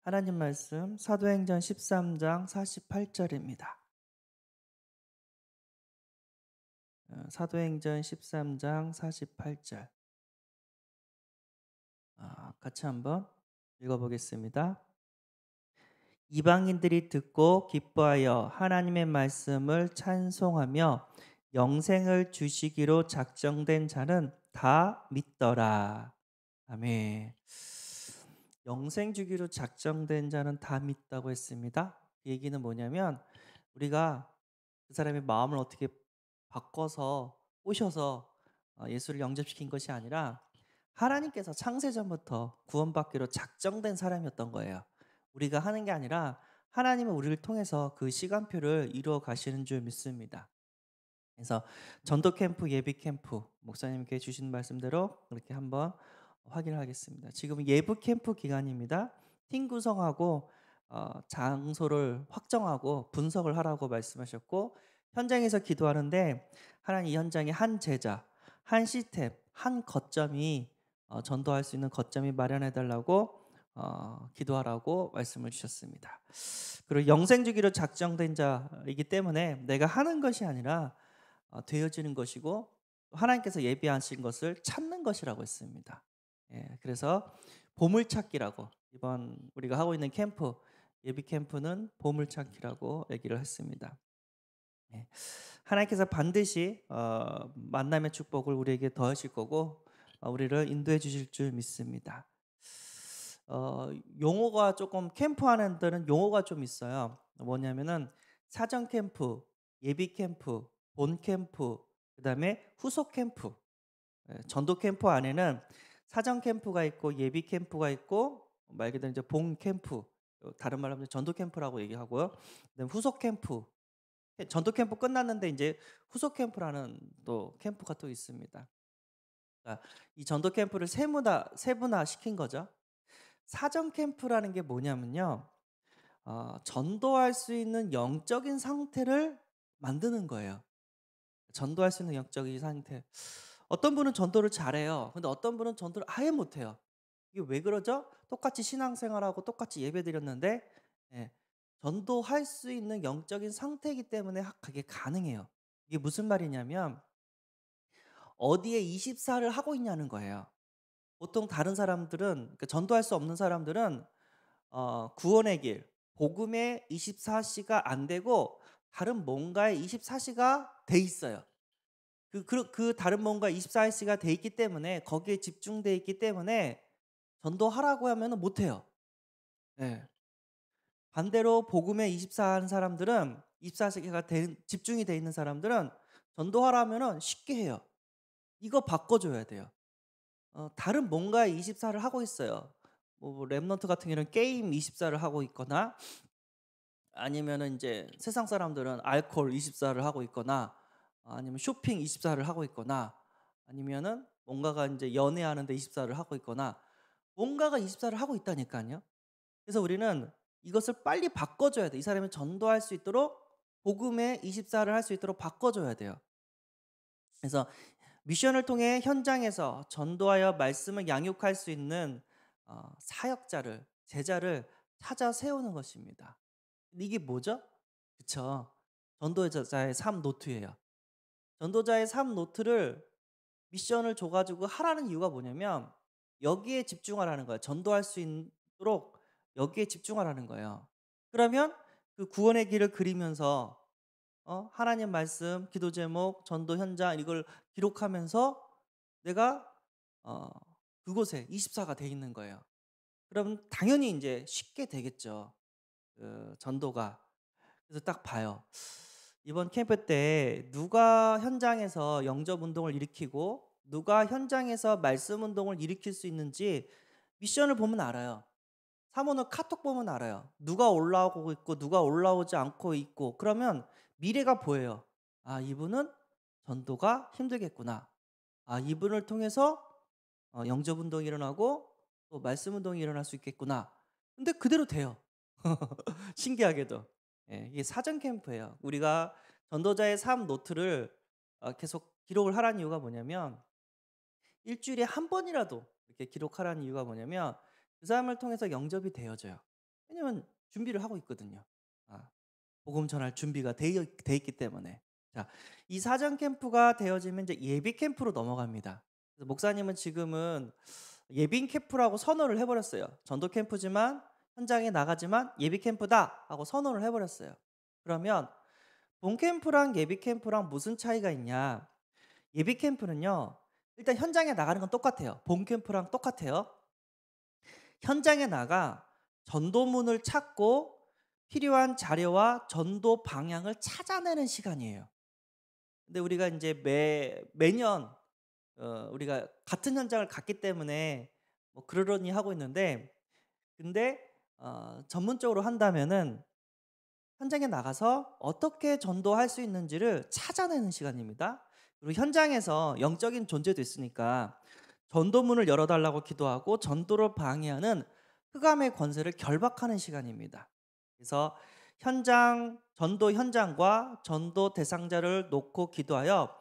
하나님 말씀 사도행전 13장 48절입니다. 사도행전 13장 48절. 같이 한번 읽어보겠습니다. 이방인들이 듣고 기뻐하여 하나님의 말씀을 찬송하며 영생을 주시기로 작정된 자는 다 믿더라. 아멘. 영생 주기로 작정된 자는 다 믿다고 했습니다. 그 얘기는 뭐냐면 우리가 그 사람의 마음을 어떻게 바꿔서 꼬셔서 예수를 영접시킨 것이 아니라 하나님께서 창세전부터 구원받기로 작정된 사람이었던 거예요. 우리가 하는 게 아니라 하나님은 우리를 통해서 그 시간표를 이루어 가시는 줄 믿습니다. 그래서 전도 캠프, 예비 캠프 목사님께 주신 말씀대로 그렇게 한번 확인을 하겠습니다. 지금 예부 캠프 기간입니다. 팀 구성하고 장소를 확정하고 분석을 하라고 말씀하셨고 현장에서 기도하는데 하나님 이 현장에 한 제자, 한 시스템, 한 거점이 전도할 수 있는 거점이 마련해 달라고 기도하라고 말씀을 주셨습니다. 그리고 영생 주기로 작정된 자이기 때문에 내가 하는 것이 아니라 되어지는 것이고 하나님께서 예비하신 것을 찾는 것이라고 했습니다. 그래서 보물찾기라고 이번 우리가 하고 있는 캠프 예비 캠프는 보물찾기라고 얘기를 했습니다. 예, 하나님께서 반드시 만남의 축복을 우리에게 더하실 거고 우리를 인도해 주실 줄 믿습니다. 용어가 조금 캠프하는 데는 용어가 좀 있어요. 뭐냐면은 사전 캠프, 예비 캠프, 본 캠프, 그다음에 후속 캠프. 전도 캠프 안에는 사전 캠프가 있고 예비 캠프가 있고 말 그대로 이제 본 캠프, 다른 말로 하면 전도 캠프라고 얘기하고요. 그다음에 후속 캠프. 전도 캠프 끝났는데 이제 후속 캠프라는 또 캠프가 또 있습니다. 그러니까 이 전도 캠프를 세분화 시킨 거죠. 사전 캠프라는 게 뭐냐면요. 전도할 수 있는 영적인 상태를 만드는 거예요. 전도할 수 있는 영적인 상태. 어떤 분은 전도를 잘해요. 근데 어떤 분은 전도를 아예 못해요. 이게 왜 그러죠? 똑같이 신앙생활하고 똑같이 예배드렸는데 예, 전도할 수 있는 영적인 상태이기 때문에 그게 가능해요. 이게 무슨 말이냐면 어디에 24를 하고 있냐는 거예요. 보통 다른 사람들은 그러니까 전도할 수 없는 사람들은 구원의 길, 복음의 24시가 안 되고 다른 뭔가에 24시가 돼 있어요. 그 다른 뭔가 24시가 돼 있기 때문에 거기에 집중돼 있기 때문에 전도하라고 하면은 못 해요. 예. 반대로 복음에 24 하는 사람들은 24시가 집중이 돼 있는 사람들은 전도하라면은 쉽게 해요. 이거 바꿔 줘야 돼요. 다른 뭔가에 24를 하고 있어요. 뭐 랩넌트 같은 경우는 게임 24를 하고 있거나 아니면은 이제 세상 사람들은 알코올 24를 하고 있거나 아니면 쇼핑 24를 하고 있거나 아니면은 뭔가가 이제 연애하는데 24를 하고 있거나 뭔가가 24를 하고 있다니까요. 그래서 우리는 이것을 빨리 바꿔줘야 돼. 이 사람이 전도할 수 있도록 복음의 24를 할 수 있도록 바꿔줘야 돼요. 그래서 미션을 통해 현장에서 전도하여 말씀을 양육할 수 있는 사역자를 제자를 찾아 세우는 것입니다. 근데 이게 뭐죠? 그쵸? 전도자의 삶 노트예요. 전도자의 삶 노트를 미션을 줘가지고 하라는 이유가 뭐냐면 여기에 집중하라는 거예요. 전도할 수 있도록 여기에 집중하라는 거예요. 그러면 그 구원의 길을 그리면서 하나님 말씀, 기도 제목, 전도 현장 이걸 기록하면서 내가 어, 그곳에 24가 돼 있는 거예요. 그럼 당연히 이제 쉽게 되겠죠. 그 전도가. 그래서 딱 봐요. 이번 캠프 때 누가 현장에서 영접 운동을 일으키고 누가 현장에서 말씀 운동을 일으킬 수 있는지 미션을 보면 알아요. 사모는 카톡 보면 알아요. 누가 올라오고 있고 누가 올라오지 않고 있고 그러면 미래가 보여요. 아, 이분은 전도가 힘들겠구나. 아, 이분을 통해서 영접 운동이 일어나고 또 말씀 운동이 일어날 수 있겠구나. 근데 그대로 돼요. 신기하게도. 예, 이게 사전 캠프예요. 우리가 전도자의 삶 노트를 계속 기록을 하라는 이유가 뭐냐면 일주일에 한 번이라도 이렇게 기록하라는 이유가 뭐냐면 그 사람을 통해서 영접이 되어져요. 왜냐면 준비를 하고 있거든요. 아, 복음 전할 준비가 돼 있기 때문에. 자, 이 사전 캠프가 되어지면 이제 예비 캠프로 넘어갑니다. 그래서 목사님은 지금은 예비 캠프라고 선언을 해 버렸어요. 전도 캠프지만 현장에 나가지만 예비 캠프다 하고 선언을 해 버렸어요. 그러면 본 캠프랑 예비 캠프랑 무슨 차이가 있냐? 예비 캠프는요. 일단 현장에 나가는 건 똑같아요. 본 캠프랑 똑같아요. 현장에 나가 전도문을 찾고 필요한 자료와 전도 방향을 찾아내는 시간이에요. 근데 우리가 이제 매년 우리가 같은 현장을 갔기 때문에 뭐 그러려니 하고 있는데, 근데 전문적으로 한다면은 현장에 나가서 어떻게 전도할 수 있는지를 찾아내는 시간입니다. 그리고 현장에서 영적인 존재도 있으니까 전도문을 열어달라고 기도하고 전도를 방해하는 흑암의 권세를 결박하는 시간입니다. 그래서 전도 현장과 전도 대상자를 놓고 기도하여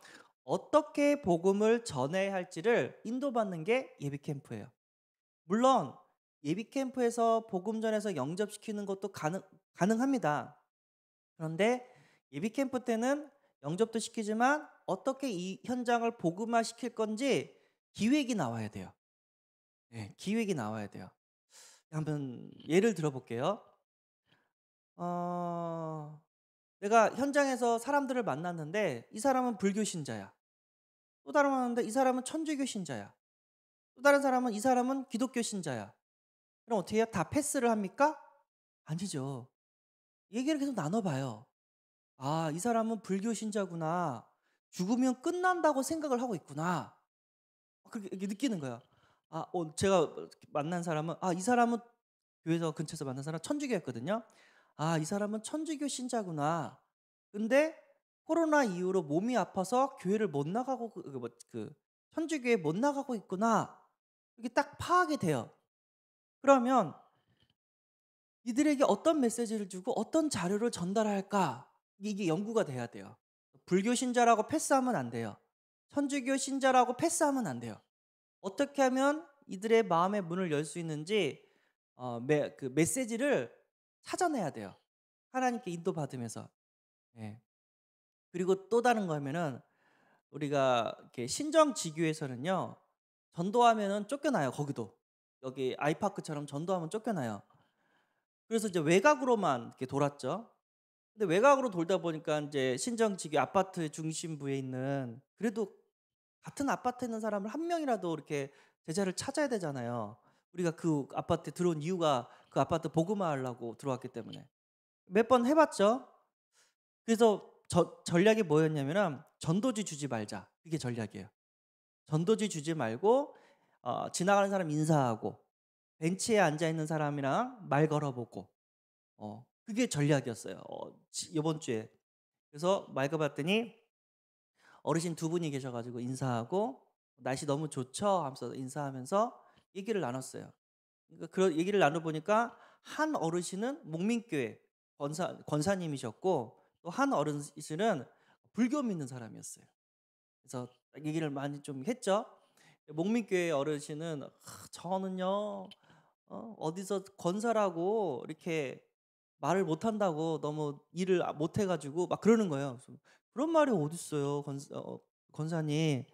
어떻게 복음을 전해야 할지를 인도받는 게 예비 캠프예요. 물론 예비 캠프에서 복음 전해서 영접시키는 것도 가능합니다. 그런데 예비 캠프 때는 영접도 시키지만 어떻게 이 현장을 복음화 시킬 건지 기획이 나와야 돼요. 네, 기획이 나와야 돼요. 한번 예를 들어 볼게요. 어, 내가 현장에서 사람들을 만났는데 이 사람은 불교 신자야. 또 다른 만났는데 이 사람은 천주교 신자야. 또 다른 사람은 이 사람은 기독교 신자야. 그럼 어떻게 해요? 다 패스를 합니까? 아니죠. 얘기를 계속 나눠봐요. 아, 이 사람은 불교 신자구나. 죽으면 끝난다고 생각을 하고 있구나. 그렇게 이렇게 느끼는 거야. 아, 제가 만난 사람은, 이 사람은 교회에서 근처에서 만난 사람 천주교였거든요. 아, 이 사람은 천주교 신자구나. 근데 코로나 이후로 몸이 아파서 교회를 못 나가고 천주교에 못 나가고 있구나. 이게 딱 파악이 돼요. 그러면 이들에게 어떤 메시지를 주고 어떤 자료를 전달할까? 이게 연구가 돼야 돼요. 불교 신자라고 패스하면 안 돼요. 천주교 신자라고 패스하면 안 돼요. 어떻게 하면 이들의 마음의 문을 열 수 있는지 그 메시지를 찾아내야 돼요. 하나님께 인도받으면서. 예. 그리고 또 다른 거면은 우리가 이렇게 신정지교에서는요. 전도하면은 쫓겨나요. 거기도. 여기 아이파크처럼 전도하면 쫓겨나요. 그래서 이제 외곽으로만 이렇게 돌았죠. 근데 외곽으로 돌다 보니까 이제 신정지기 아파트 중심부에 있는, 그래도 같은 아파트에 있는 사람을 한 명이라도 이렇게 제자를 찾아야 되잖아요. 우리가 그 아파트에 들어온 이유가 그 아파트 복음화하려고 들어왔기 때문에. 몇 번 해봤죠. 그래서 전략이 뭐였냐면은 전도지 주지 말자. 그게 전략이에요. 전도지 주지 말고 지나가는 사람 인사하고 벤치에 앉아 있는 사람이랑 말 걸어보고 그게 전략이었어요. 이번 주에. 그래서 말 걸어봤더니 어르신 두 분이 계셔가지고 인사하고 날씨 너무 좋죠 하면서 인사하면서 얘기를 나눴어요. 그러니까 그런 얘기를 나눠보니까 한 어르신은 목민교회 권사님이셨고 또 한 어르신은 불교 믿는 사람이었어요. 그래서 얘기를 많이 좀 했죠. 목민교회 어르신은 저는요 어디서 권사라고 이렇게 말을 못한다고 너무 일을 못해가지고 막 그러는 거예요. 그래서 그런 말이 어딨어요, 권사님.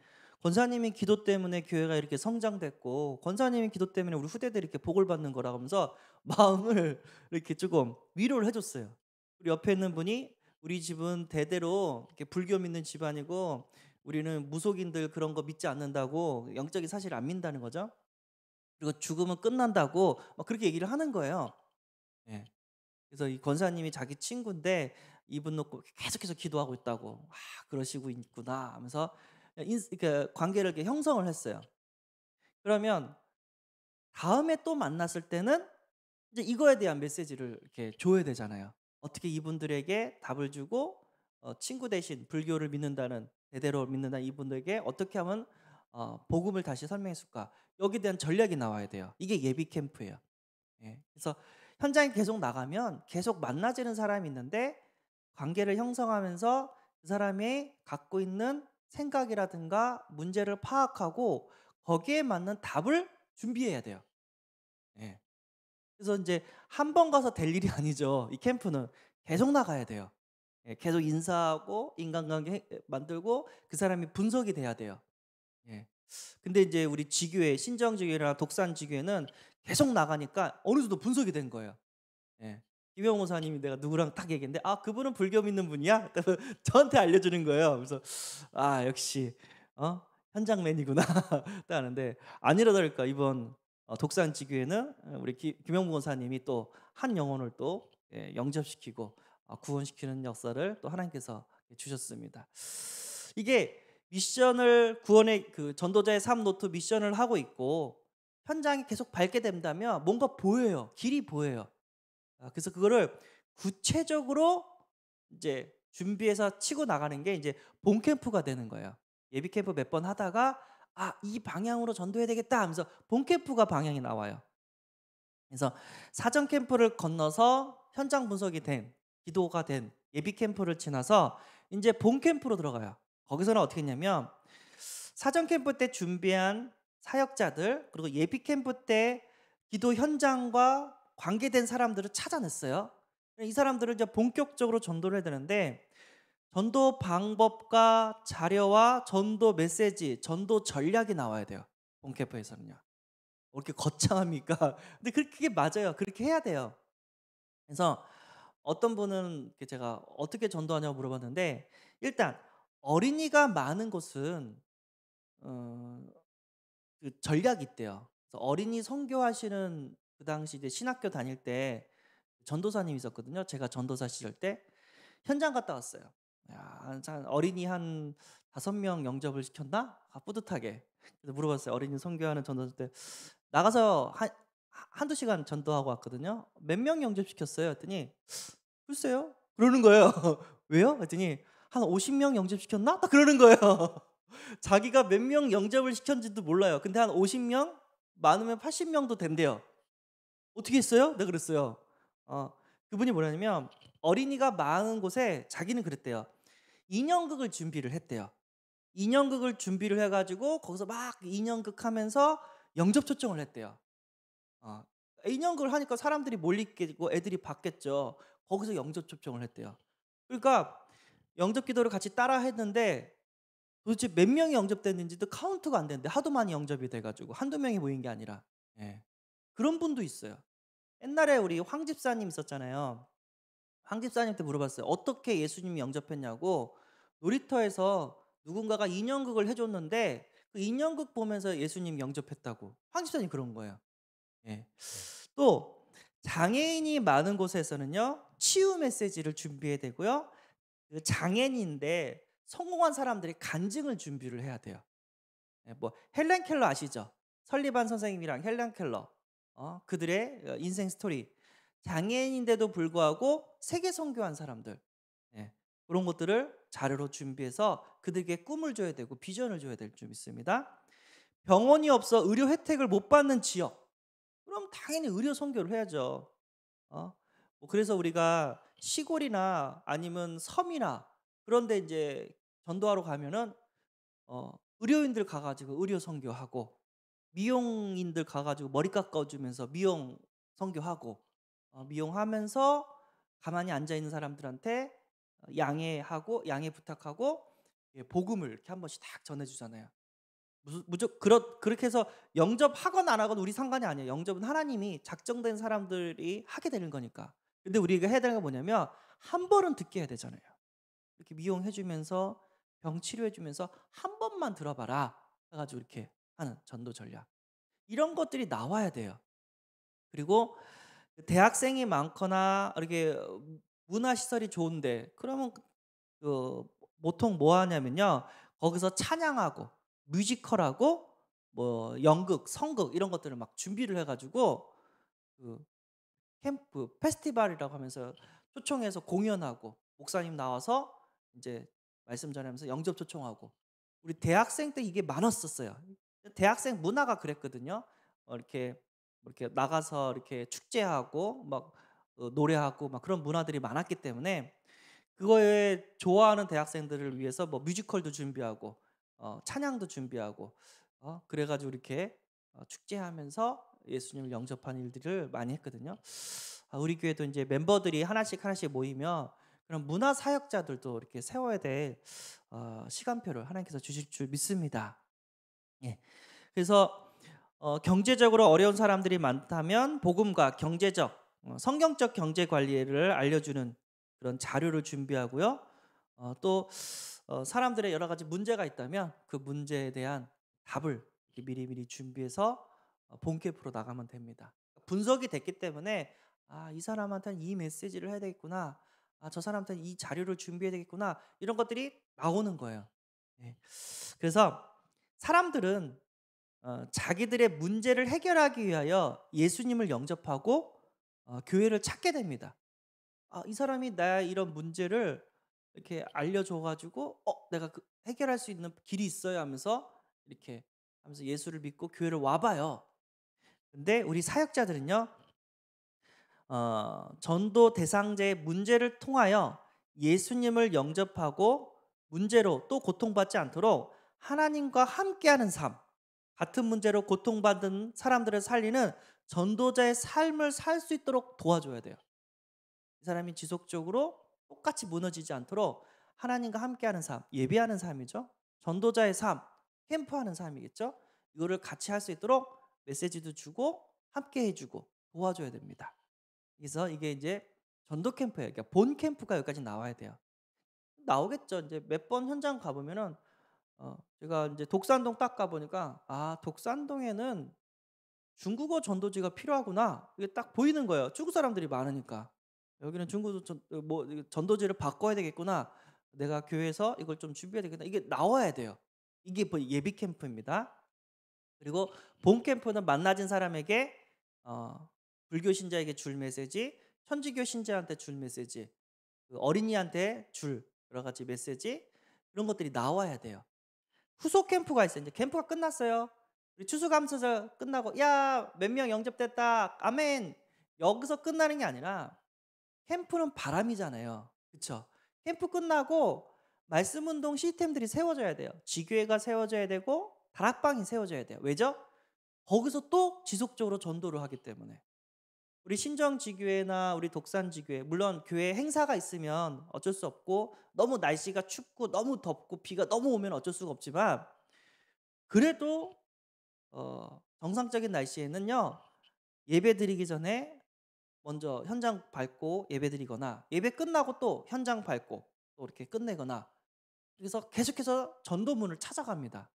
권사님이 기도 때문에 교회가 이렇게 성장됐고 권사님이 기도 때문에 우리 후대들이 이렇게 복을 받는 거라 하면서 마음을 이렇게 조금 위로를 해줬어요. 우리 옆에 있는 분이 우리 집은 대대로 이렇게 불교 믿는 집안이고 우리는 무속인들 그런 거 믿지 않는다고 영적인 사실을 안 믿는다는 거죠. 그리고 죽으면 끝난다고 막 그렇게 얘기를 하는 거예요. 예. 그래서 이 권사님이 자기 친구인데 이분 놓고 계속해서 기도하고 있다고. 그러시고 있구나 하면서 그러니까 관계를 이렇게 형성을 했어요. 그러면 다음에 또 만났을 때는 이제 이거에 대한 메시지를 이렇게 줘야 되잖아요. 어떻게 이분들에게 답을 주고 친구 대신 불교를 믿는다는, 대대로 믿는다는 이분들에게 어떻게 하면 복음을 다시 설명해 줄까? 여기에 대한 전략이 나와야 돼요. 이게 예비 캠프예요. 예. 그래서 현장에 계속 나가면 계속 만나지는 사람이 있는데 관계를 형성하면서 그 사람이 갖고 있는 생각이라든가 문제를 파악하고 거기에 맞는 답을 준비해야 돼요. 예. 그래서 인제 한 번 가서 될 일이 아니죠. 이 캠프는 계속 나가야 돼요. 예 계속 인사하고 인간관계 만들고 그 사람이 분석이 돼야 돼요. 예. 근데 이제 우리 지교회 신정지교회나 독산지교회는 계속 나가니까 어느 정도 분석이 된 거예요. 예. 김영호 목사님이 내가 누구랑 딱 얘기했는데 "아 그분은 불교 믿는 분이야?" 그래서 저한테 알려주는 거예요. 그래서 '아 역시 현장맨이구나.' 딱 아는데 아니라 다를까 이번 독산지교회는 우리 김영호 목사님이 또 한 영혼을 또 영접시키고 구원시키는 역사를 또 하나님께서 주셨습니다. 이게 미션을 구원의 그 전도자의 삶 노트 미션을 하고 있고 현장이 계속 밟게 된다면 뭔가 보여요. 길이 보여요. 그래서 그거를 구체적으로 이제 준비해서 치고 나가는 게 이제 본 캠프가 되는 거예요. 예비 캠프 몇 번 하다가 '아 이 방향으로 전도해야 되겠다.' 하면서 본 캠프가 방향이 나와요. 그래서 사전 캠프를 건너서 현장 분석이 된 기도가 된 예비 캠프를 지나서 인제 본 캠프로 들어가요. 거기서는 어떻게 했냐면 사전 캠프 때 준비한 사역자들 그리고 예비 캠프 때 기도 현장과 관계된 사람들을 찾아냈어요. 이 사람들을 이제 본격적으로 전도를 해야 되는데 전도 방법과 자료와 전도 메시지, 전도 전략이 나와야 돼요. 본 캠프에서는요. 뭐 이렇게 거창합니까? 근데 그게 맞아요. 그렇게 해야 돼요. 그래서 어떤 분은 이렇게 제가 어떻게 전도하냐고 물어봤는데 일단 어린이가 많은 곳은 어 그 전략이 있대요. 그래서 어린이 선교하시는 그 당시 이제 신학교 다닐 때 전도사님이 있었거든요. 제가 전도사 시절 때 현장 갔다 왔어요. 야, 참 어린이 한 5명 영접을 시켰나? 뿌듯하게. 그래서 물어봤어요. 어린이 선교하는 전도사 때 나가서 한두 시간 전도하고 왔거든요. "몇 명 영접시켰어요?" 했더니 "글쎄요." 그러는 거예요. "왜요?" 그랬더니 "한 50명 영접시켰나?" 딱 그러는 거예요. 자기가 몇 명 영접을 시켰는지도 몰라요. 근데 한 50명 많으면 80 명도 된대요. "어떻게 했어요?" 내가 그랬어요. 어 그분이 뭐냐면 어린이가 많은 곳에 자기는 그랬대요. 인형극을 준비를 했대요. 인형극을 준비를 해 가지고 거기서 막 인형극 하면서 영접 초청을 했대요. 어. 인형극을 하니까 사람들이 몰리겠고 애들이 봤겠죠. 거기서 영접 초청을 했대요. 그러니까 영접 기도를 같이 따라 했는데 도대체 몇 명이 영접됐는지도 카운트가 안 되는데 하도 많이 영접이 돼 가지고 한두 명이 모인 게 아니라. 예. 그런 분도 있어요. 옛날에 우리 황 집사님 있었잖아요. 황 집사님한테 물어봤어요. 어떻게 예수님이 영접했냐고. 놀이터에서 누군가가 인형극을 해 줬는데 그 인형극 보면서 예수님 영접했다고. 황 집사님이 그런 거예요. 예. 또 장애인이 많은 곳에서는요. 치유 메시지를 준비해야 되고요. 그 장애인인데 성공한 사람들이 간증을 준비를 해야 돼요. 예 뭐 헬렌 켈러 아시죠? 설리반 선생님이랑 헬렌 켈러. 그들의 인생 스토리. 장애인인데도 불구하고 세계 선교한 사람들. 예. 그런 것들을 자료로 준비해서 그들에게 꿈을 줘야 되고 비전을 줘야 될 좀 있습니다. 병원이 없어 의료 혜택을 못 받는 지역. 그럼 당연히 의료 선교를 해야죠. 어? 뭐 그래서 우리가 시골이나 아니면 섬이나 그런 데 인제 전도하러 가면은 의료인들 가 가지고 의료 선교하고 미용인들 가 가지고 머리 깎아 주면서 미용 선교하고 미용하면서 가만히 앉아 있는 사람들한테 양해 부탁하고 예 복음을 이렇게 한 번씩 딱 전해 주잖아요. 무슨 그렇게 해서 영접하건 안 하건 우리 상관이 아니에요. 영접은 하나님이 작정된 사람들이 하게 되는 거니까. 근데 우리가 해야 되는 건 뭐냐면 한 번은 듣게 해야 되잖아요. 이렇게 미용해 주면서 병 치료해 주면서 "한 번만 들어 봐라." 해 가지고 이렇게 하는 전도 전략. 이런 것들이 나와야 돼요. 그리고 그 대학생이 많거나 이렇게 문화 시설이 좋은데 그러면 그 보통 뭐 하냐면요. 거기서 찬양하고 뮤지컬하고 뭐 연극, 성극 이런 것들을 막 준비를 해 가지고 그 캠프 페스티벌이라고 하면서 초청해서 공연하고 목사님 나와서 인제 말씀 전하면서 영접 초청하고 우리 대학생 때 이게 많았었어요. 대학생 문화가 그랬거든요. 이렇게 뭐 이렇게 나가서 이렇게 축제하고 막 노래하고 막 그런 문화들이 많았기 때문에 그거에 좋아하는 대학생들을 위해서 뭐 뮤지컬도 준비하고 찬양도 준비하고 그래 가지고 이렇게 축제하면서 예수님을 영접하는 일들을 많이 했거든요. 우리 교회도 이제 멤버들이 하나씩 하나씩 모이면 그런 문화 사역자들도 이렇게 세워야 될 시간표를 하나님께서 주실 줄 믿습니다. 예. 그래서 경제적으로 어려운 사람들이 많다면 복음과 경제적, 성경적 경제 관리를 알려주는 그런 자료를 준비하고요. 또 사람들의 여러 가지 문제가 있다면 그 문제에 대한 답을 이렇게 미리미리 준비해서 본캠프로 나가면 됩니다. 분석이 됐기 때문에 이 사람한테는 이 메시지를 해야 되겠구나. 저 사람한테는 이 자료를 준비해야 되겠구나. 이런 것들이 나오는 거예요. 예. 그래서 사람들은 자기들의 문제를 해결하기 위하여 예수님을 영접하고 교회를 찾게 됩니다. 이 사람이 나의 이런 문제를 이렇게 알려줘 가지고 내가 해결할 수 있는 길이 있어요 하면서 이렇게 하면서 예수를 믿고 교회를 와 봐요. 근데 우리 사역자들은요. 전도 대상자의 문제를 통하여 예수님을 영접하고 문제로 또 고통받지 않도록 하나님과 함께하는 삶, 같은 문제로 고통받은 사람들을 살리는 전도자의 삶을 살 수 있도록 도와줘야 돼요. 이 사람이 지속적으로 똑같이 무너지지 않도록 하나님과 함께하는 삶, 예배하는 삶이죠. 전도자의 삶, 캠프하는 삶이겠죠. 이거를 같이 할 수 있도록 메시지도 주고 함께 해주고 도와줘야 됩니다. 그래서 이게 이제 전도 캠프예요. 그러니까 본 캠프가 여기까지 나와야 돼요. 나오겠죠. 이제 몇 번 현장 가보면은 제가 이제 독산동 딱 가보니까 독산동에는 중국어 전도지가 필요하구나. 이게 딱 보이는 거예요. 중국 사람들이 많으니까. 여기는 중국어 전도지를 바꿔야 되겠구나. 내가 교회에서 이걸 좀 준비해야 되겠다. 이게 나와야 돼요. 이게 뭐 예비 캠프입니다. 그리고 본 캠프는 만나진 사람에게 불교 신자에게 줄 메시지, 천주교 신자한테 줄 메시지, 그 어린이한테 줄 여러 가지 메시지 이런 것들이 나와야 돼요. 후속 캠프가 있어요. 이제 캠프가 끝났어요. 우리 추수감사절 끝나고 야 몇 명 영접됐다. 아멘. 여기서 끝나는 게 아니라 캠프는 바람이잖아요. 그렇죠? 캠프 끝나고 말씀 운동 시스템들이 세워져야 돼요. 지교회가 세워져야 되고 다락방이 세워져야 돼요. 왜죠? 거기서 또 지속적으로 전도를 하기 때문에. 우리 신정지교회나 우리 독산지교회 물론 교회 행사가 있으면 어쩔 수 없고 너무 날씨가 춥고 너무 덥고 비가 너무 오면 어쩔 수가 없지만 그래도 정상적인 날씨에는요. 예배드리기 전에 먼저 현장 밟고 예배드리거나 예배 끝나고 또 현장 밟고 또 이렇게 끝내거나 그래서 계속해서 전도문을 찾아갑니다.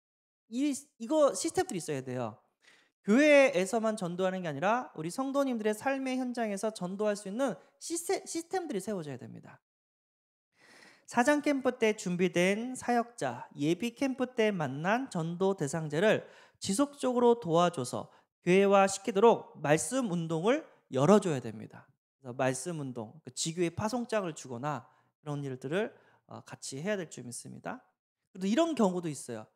이거 시스템들이 있어야 돼요. 교회에서만 전도하는 게 아니라 우리 성도님들의 삶의 현장에서 전도할 수 있는 시스템들이 세워져야 됩니다. 사전 캠프 때 준비된 사역자, 예비 캠프 때 만난 전도 대상자를 지속적으로 도와줘서 교회화시키도록 말씀 운동을 열어줘야 됩니다. 그래서 말씀 운동, 지교회 파송장을 주거나 그런 일들을 같이 해야 될 줄 믿습니다. 그래도 이런 경우도 있어요.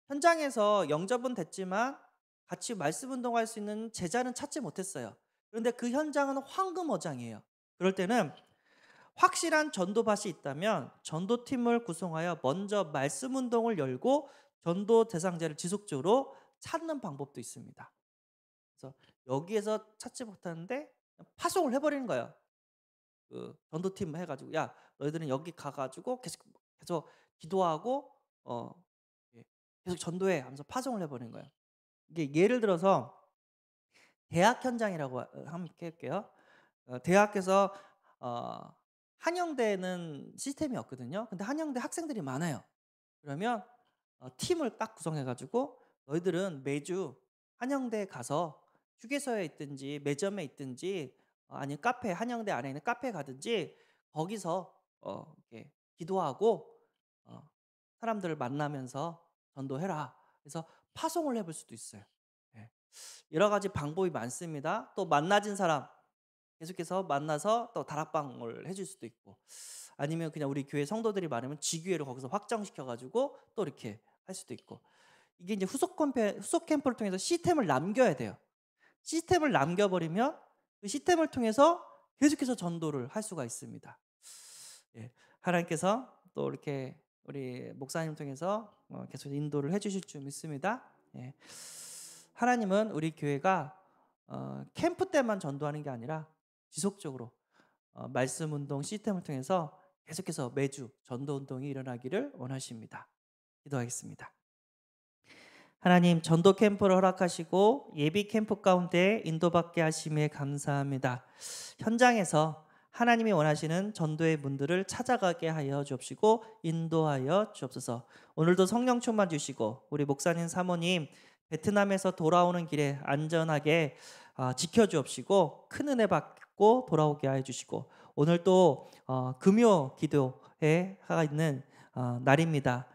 현장에서 영접은 됐지만 같이 말씀 운동할 수 있는 제자는 찾지 못했어요. 그런데 그 현장은 황금어장이에요. 그럴 때는 확실한 전도밭이 있다면 전도팀을 구성하여 먼저 말씀 운동을 열고 전도 대상자를 지속적으로 찾는 방법도 있습니다. 그래서 여기에서 찾지 못하는데 파송을 해버리는 거예요. 그 전도팀 해가지고 야 너희들은 여기 가가지고 계속 기도하고 예, 계속 전도해 하면서 파송을 해버리는 거예요. 이게 예를 들어서 대학 현장이라고 함께 할게요. 대학에서 한영대는 시스템이 없거든요. 근데 한영대 학생들이 많아요. 그러면 팀을 딱 구성해 가지고 너희들은 매주 한영대에 가서 휴게소에 있든지 매점에 있든지 아니면 카페 한영대 안에 있는 카페에 가든지 거기서 이렇게 기도하고 사람들을 만나면서 전도해라. 그래서 파송을 해볼 수도 있어요. 예. 여러 가지 방법이 많습니다. 또 만나진 사람 계속해서 만나서 또 다락방을 해줄 수도 있고 아니면 그냥 우리 교회 성도들이 많으면 지교회를 거기서 확장시켜 가지고 또 이렇게 할 수도 있고 이게 이제 후속 캠프를 통해서 시스템을 남겨야 돼요. 시스템을 남겨버리면 그 시스템을 통해서 계속해서 전도를 할 수가 있습니다. 예, 하나님께서 또 이렇게 우리 목사님 통해서 계속 인도를 해주실 줄 믿습니다. 예. 하나님은 우리 교회가 캠프 때만 전도하는 게 아니라 지속적으로 말씀 운동 시스템을 통해서 계속해서 매주 전도 운동이 일어나기를 원하십니다. 기도하겠습니다. 하나님, 전도 캠프를 허락하시고 예비 캠프 가운데 인도받게 하심에 감사합니다. 현장에서 하나님이 원하시는 전도의 문들을 찾아가게 하여 주옵시고 인도하여 주옵소서. 오늘도 성령 충만 주시고 우리 목사님 사모님 베트남에서 돌아오는 길에 안전하게 지켜주옵시고 큰 은혜 받고 돌아오게 하여 주시고, 오늘 또 금요 기도회가 있는 날입니다.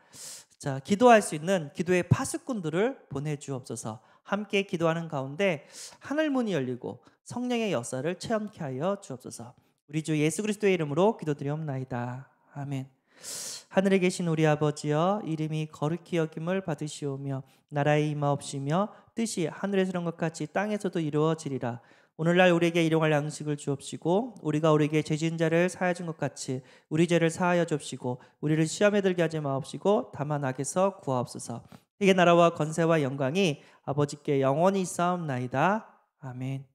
자, 기도할 수 있는 기도의 파수꾼들을 보내주옵소서. 함께 기도하는 가운데 하늘 문이 열리고 성령의 역사를 체험케 하여 주옵소서. 우리 주 예수 그리스도의 이름으로 기도드리옵나이다. 아멘. 하늘에 계신 우리 아버지여, 이름이 거룩히 여김을 받으시오며 나라의 임하옵시며 뜻이 하늘에서 이룬 것 같이 땅에서도 이루어지리라. 오늘날 우리에게 일용할 양식을 주옵시고 우리가 우리에게 죄진 자를 사하여 준 것 같이 우리 죄를 사하여 주옵시고 우리를 시험에 들게 하지 마옵시고 다만 악에서 구하옵소서. 이게 나라와 권세와 영광이 아버지께 영원히 있사옵나이다. 아멘.